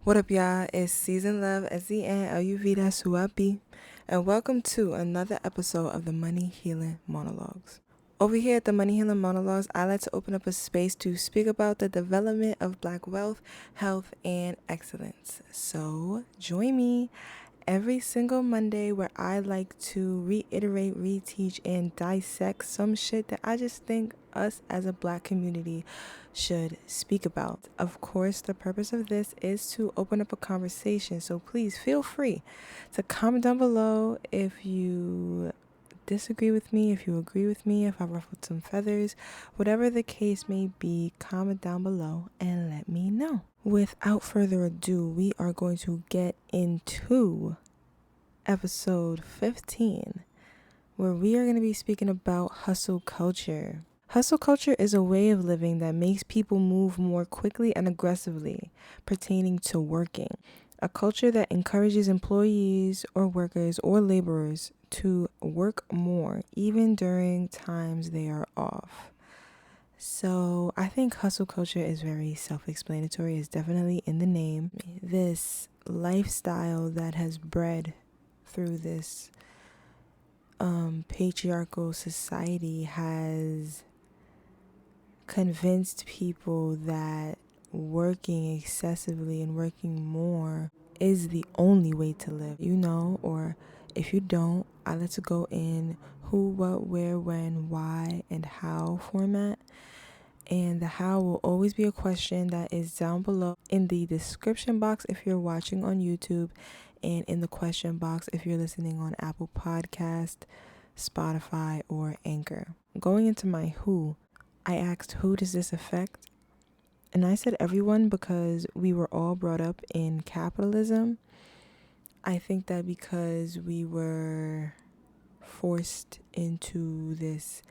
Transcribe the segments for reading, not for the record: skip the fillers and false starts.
What up, y'all? It's Season Love SZN Suapi, and welcome to another episode of the Money Healing Monologues. Over here at the Money Healing Monologues, I like to open up a space to speak about the development of Black wealth, health, and excellence. So join me every single Monday where I like to reiterate, reteach, and dissect some shit that I just think us as a Black community should speak about. Of course, the purpose of this is to open up a conversation, so please feel free to comment down below if you disagree with me, if you agree with me, if I ruffled some feathers, whatever the case may be, comment down below and let me know. Without further ado, we are going to get into episode 15, where we are going to be speaking about hustle culture. Hustle culture is a way of living that makes people move more quickly and aggressively pertaining to working. A culture that encourages employees or workers or laborers to work more, even during times they are off. So I think hustle culture is very self-explanatory. It's definitely in the name. This lifestyle that has bred through this patriarchal society has convinced people that working excessively and working more is the only way to live, or if you don't, I let to go in who, what, where, when, why, and how format. And the how will always be a question that is down below in the description box if you're watching on YouTube, and in the question box if you're listening on Apple Podcast, Spotify, or Anchor. Going into my who, I asked, who does this affect? And I said everyone because we were all brought up in capitalism. I think that because we were forced into this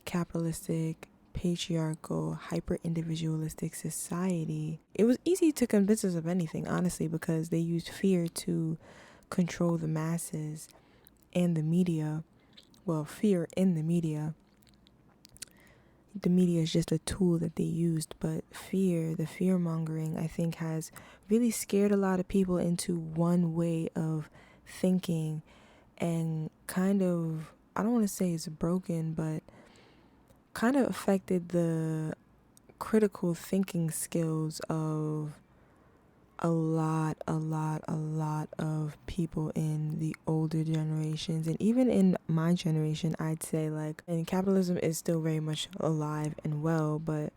capitalistic, patriarchal, hyper-individualistic society, it was easy to convince us of anything, honestly, because they used fear to control the masses and the media. Well, fear in the media. The media is just a tool that they used, but fear, the fear-mongering, I think has really scared a lot of people into one way of thinking, and kind of, I don't want to say it's broken, but kind of affected the critical thinking skills of a lot of people in the older generations, and even in my generation, I'd say, and capitalism is still very much alive and well, but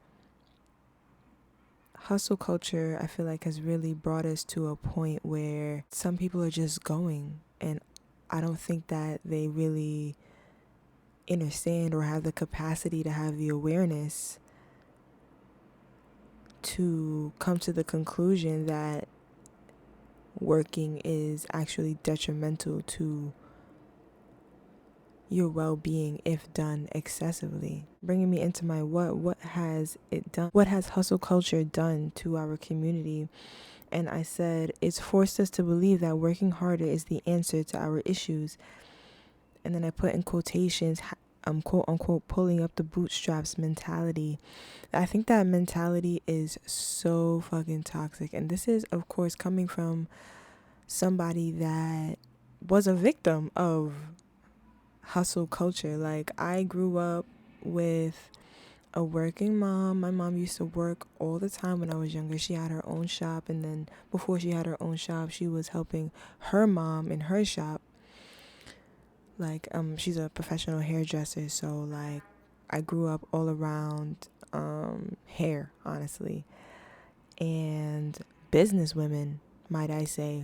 hustle culture, I feel like, has really brought us to a point where some people are just going, and I don't think that they really understand or have the capacity to have the awareness to come to the conclusion that working is actually detrimental to your well-being if done excessively. Bringing me into my what has it done? What has hustle culture done to our community? And I said, it's forced us to believe that working harder is the answer to our issues. And then I put in quotations, quote unquote, pulling up the bootstraps mentality. I think that mentality is so fucking toxic. And this is, of course, coming from somebody that was a victim of hustle culture. Like, I grew up with a working mom. My mom used to work all the time when I was younger. She had her own shop, and then before she had her own shop, she was helping her mom in her shop. She's a professional hairdresser, so I grew up all around hair, honestly. And business women, might I say.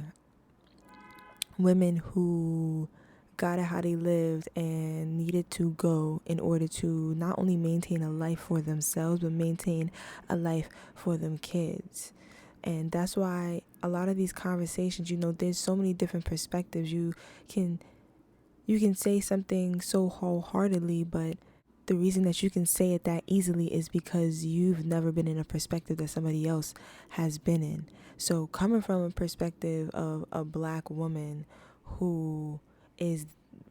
Women who got it how they lived and needed to go in order to not only maintain a life for themselves, but maintain a life for them kids. And that's why a lot of these conversations, there's so many different perspectives. You can say something so wholeheartedly, but the reason that you can say it that easily is because you've never been in a perspective that somebody else has been in. So coming from a perspective of a Black woman who is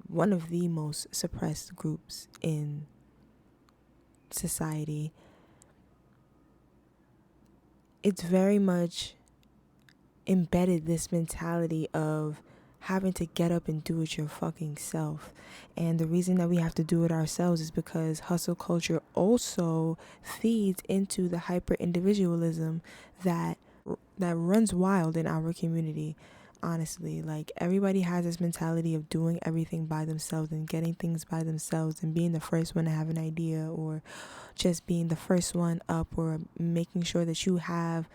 one of the most suppressed groups in society, it's very much embedded this mentality of having to get up and do it your fucking self. And the reason that we have to do it ourselves is because hustle culture also feeds into the hyper individualism that runs wild in our community. Honestly, like, everybody has this mentality of doing everything by themselves and getting things by themselves and being the first one to have an idea, or just being the first one up, or making sure that you have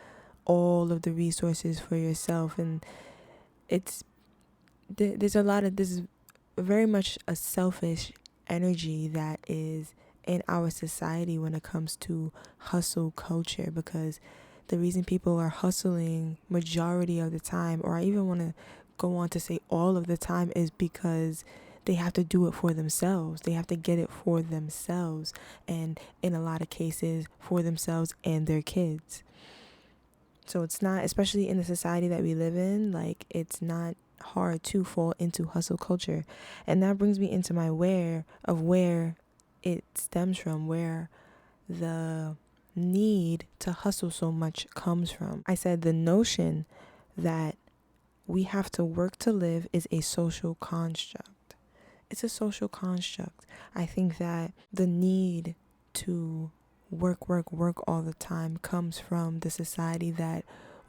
all of the resources for yourself. And it's there's a lot of this is very much a selfish energy that is in our society when it comes to hustle culture, because the reason people are hustling majority of the time, or I even want to go on to say all of the time, is because they have to do it for themselves. They have to get it for themselves, and in a lot of cases for themselves and their kids. So it's not, especially in the society that we live in, like, it's not hard to fall into hustle culture. And that brings me into my where it stems from, where the need to hustle so much comes from. I said the notion that we have to work to live is a social construct. It's a social construct. I think that the need to work all the time comes from the society that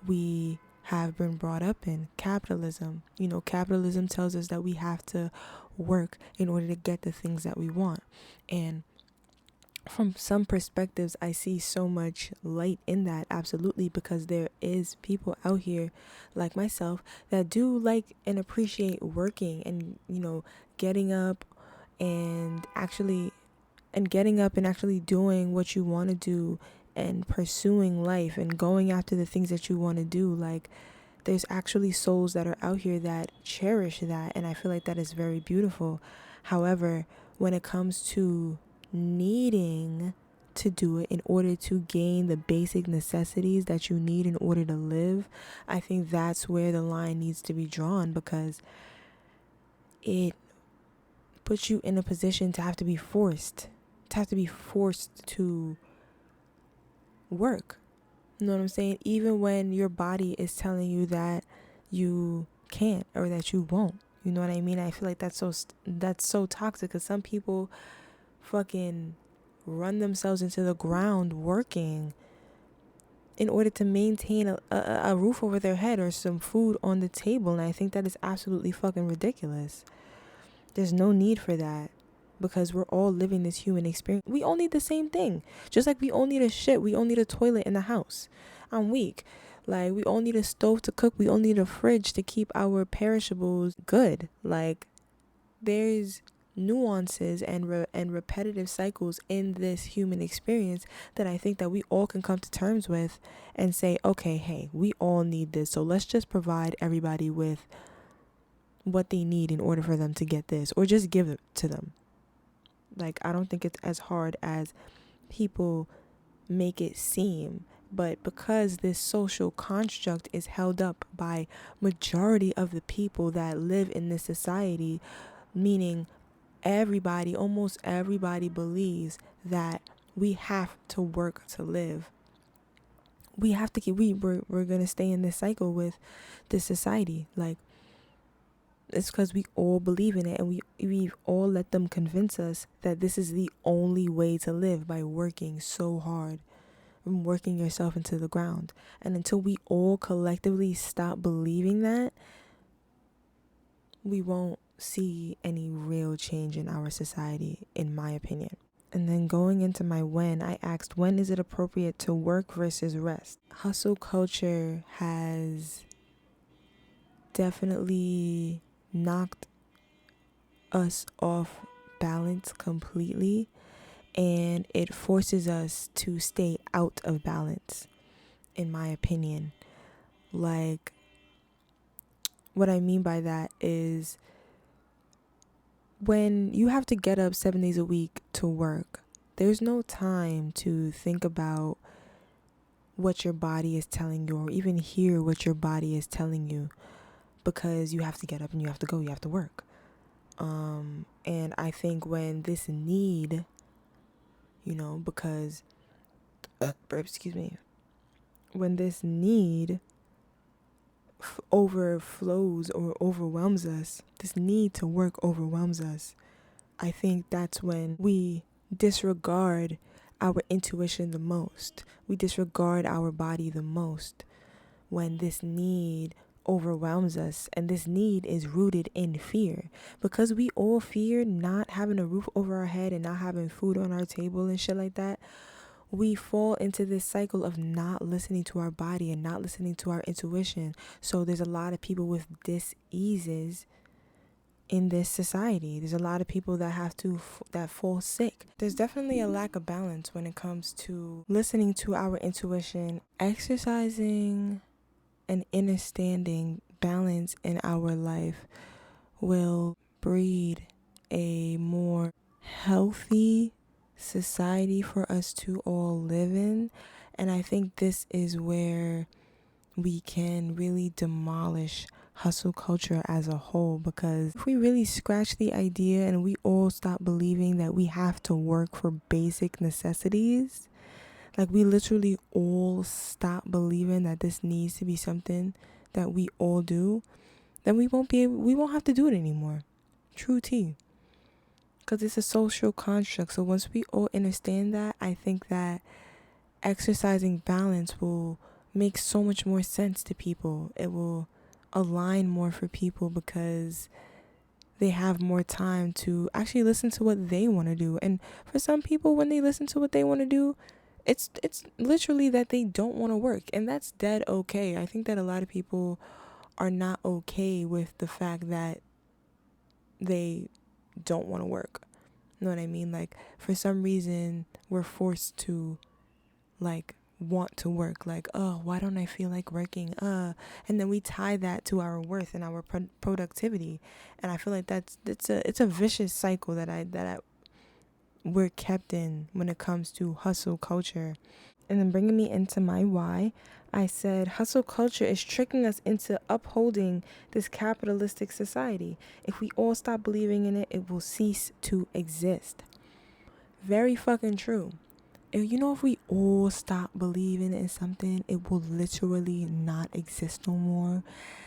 we have been brought up in, capitalism. Capitalism tells us that we have to work in order to get the things that we want. And from some perspectives, I see so much light in that, absolutely, because there is people out here like myself that do like and appreciate working and, getting up and actually doing what you want to do and pursuing life and going after the things that you want to do. Like, there's actually souls that are out here that cherish that, and I feel like that is very beautiful. However, when it comes to needing to do it in order to gain the basic necessities that you need in order to live, I think that's where the line needs to be drawn, because it puts you in a position to have to be forced to work. You know what I'm saying? Even when your body is telling you that you can't or that you won't. You know what I mean? I feel like that's so toxic, because some people fucking run themselves into the ground working in order to maintain a roof over their head or some food on the table. And I think that is absolutely fucking ridiculous. There's no need for that, because we're all living this human experience. We all need the same thing. Just like we all need a shit, we all need a toilet in the house. I'm weak. Like, we all need a stove to cook. We all need a fridge to keep our perishables good. Like, there's nuances and repetitive cycles in this human experience that I think that we all can come to terms with and say, okay, hey, we all need this. So let's just provide everybody with what they need in order for them to get this, or just give it to them. Like, I don't think it's as hard as people make it seem. But because this social construct is held up by majority of the people that live in this society, meaning almost everybody believes that we have to work to live. We have to we're going to stay in this cycle with this society. Like, it's because we all believe in it, and we've all let them convince us that this is the only way to live, by working so hard and working yourself into the ground. And until we all collectively stop believing that, we won't see any real change in our society, in my opinion. And then going into my when, I asked, when is it appropriate to work versus rest? Hustle culture has definitely knocked us off balance completely, and it forces us to stay out of balance, in my opinion. Like, what I mean by that is, when you have to get up 7 days a week to work, there's no time to think about what your body is telling you, or even hear what your body is telling you, because you have to get up and you have to go, you have to work. And I think when this need, because, excuse me, when this need overflows or overwhelms us, this need to work overwhelms us, I think that's when we disregard our intuition the most. We disregard our body the most when this need overwhelms us. And this need is rooted in fear. Because we all fear not having a roof over our head and not having food on our table and shit like that, we fall into this cycle of not listening to our body and not listening to our intuition. So there's a lot of people with diseases in this society. There's a lot of people that fall sick. There's definitely a lack of balance when it comes to listening to our intuition, exercising and understanding balance in our life will breed a more healthy society for us to all live in. And I think this is where we can really demolish hustle culture as a whole, because if we really scratch the idea and we all stop believing that we have to work for basic necessities, like we literally all stop believing that this needs to be something that we all do, then we won't have to do it anymore. True tea. Because it's a social construct. So once we all understand that, I think that exercising balance will make so much more sense to people. It will align more for people because they have more time to actually listen to what they want to do. And for some people, when they listen to what they want to do, it's literally that they don't want to work, and that's dead okay. I think that a lot of people are not okay with the fact that they don't want to work. You know what I mean? Like, for some reason, we're forced to, like, want to work. Like, oh, why don't I feel like working? And then we tie that to our worth and our productivity. And I feel like it's a vicious cycle that we're kept in when it comes to hustle culture. And then bringing me into my why, I said hustle culture is tricking us into upholding this capitalistic society. If we all stop believing in it, it will cease to exist. Very fucking true. If we all stop believing in something, it will literally not exist no more.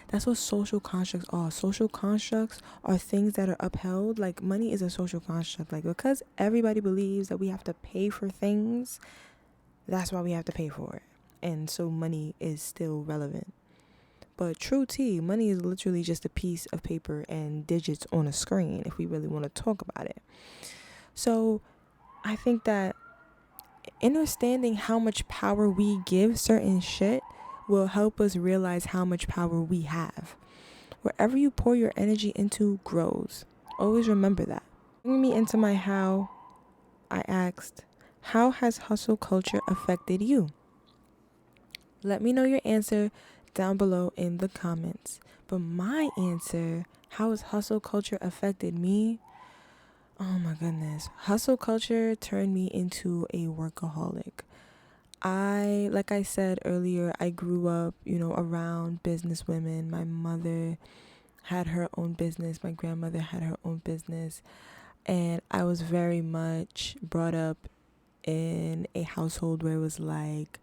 That's what social constructs are. Social constructs are things that are upheld. Like, money is a social construct. Like, because everybody believes that we have to pay for things, that's why we have to pay for it. And so money is still relevant. But true tea, money is literally just a piece of paper and digits on a screen, if we really want to talk about it. So I think that understanding how much power we give certain shit will help us realize how much power we have. Wherever you pour your energy into grows. Always remember that. Bringing me into my how, I asked, how has hustle culture affected you? Let me know your answer down below in the comments. But my answer, how has hustle culture affected me? Oh my goodness. Hustle culture turned me into a workaholic. Like I said earlier, I grew up, around business women. My mother had her own business. My grandmother had her own business. And I was very much brought up in a household where it was like,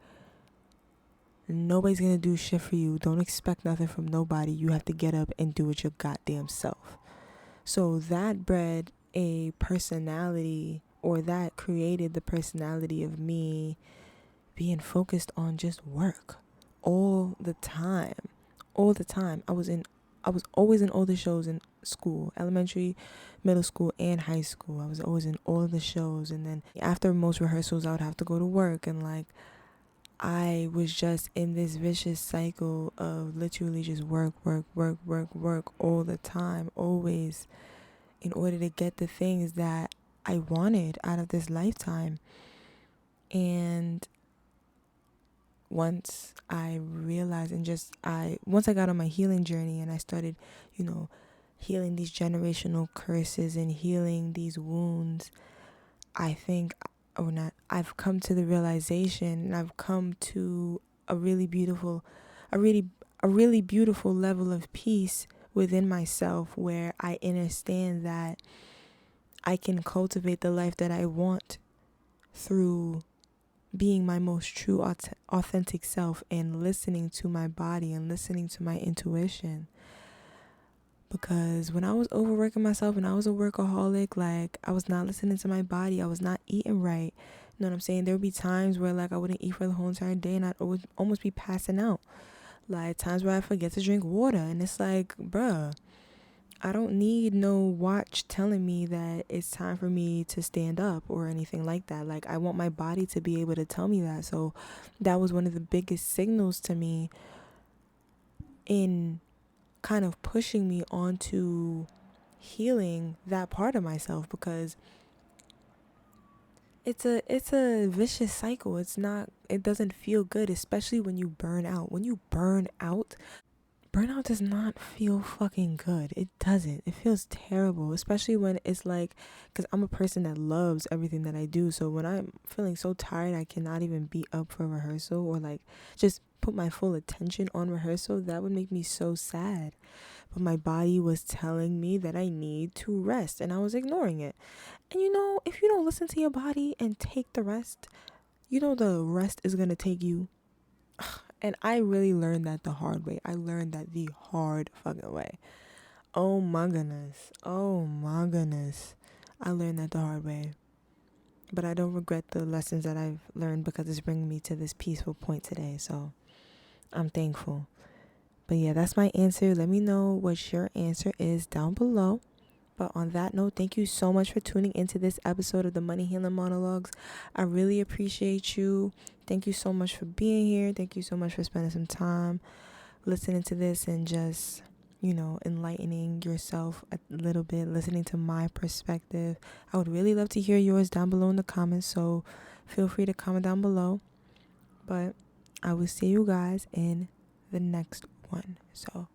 nobody's going to do shit for you. Don't expect nothing from nobody. You have to get up and do it your goddamn self. So that bred a personality, or that created the personality of me being focused on just work all the time. I was always in all the shows in school, elementary, middle school, and high school. I was always in all the shows. And then after most rehearsals, I would have to go to work. And like, I was just in this vicious cycle of literally just work all the time, always, in order to get the things that I wanted out of this lifetime. And once I realized once I got on my healing journey and I started, healing these generational curses and healing these wounds, I've come to the realization, and I've come to a really beautiful level of peace within myself, where I understand that I can cultivate the life that I want through being my most true authentic self and listening to my body and listening to my intuition. Because when I was overworking myself and I was a workaholic, like I was not listening to my body, I was not eating right. You know what I'm saying? There would be times where like I wouldn't eat for the whole entire day and I'd almost be passing out. Like times where I forget to drink water, and it's like, bruh, I don't need no watch telling me that it's time for me to stand up or anything like that. Like I want my body to be able to tell me that. So that was one of the biggest signals to me in kind of pushing me onto healing that part of myself, because it's a vicious cycle. It doesn't feel good, especially when you burn out. When you burnout does not feel fucking good. It doesn't. It feels terrible, especially when it's like, because I'm a person that loves everything that I do. So when I'm feeling so tired, I cannot even be up for rehearsal or like just put my full attention on rehearsal. That would make me so sad. But my body was telling me that I need to rest, and I was ignoring it. And if you don't listen to your body and take the rest, the rest is going to take you. And I really learned that the hard way. I learned that the hard fucking way. Oh my goodness. Oh my goodness. I learned that the hard way. But I don't regret the lessons that I've learned, because it's bringing me to this peaceful point today. So I'm thankful. But yeah, that's my answer. Let me know what your answer is down below. But on that note, thank you so much for tuning into this episode of the Money Healing Monologues. I really appreciate you. Thank you so much for being here. Thank you so much for spending some time listening to this and just, enlightening yourself a little bit, listening to my perspective. I would really love to hear yours down below in the comments, so feel free to comment down below. But I will see you guys in the next one. So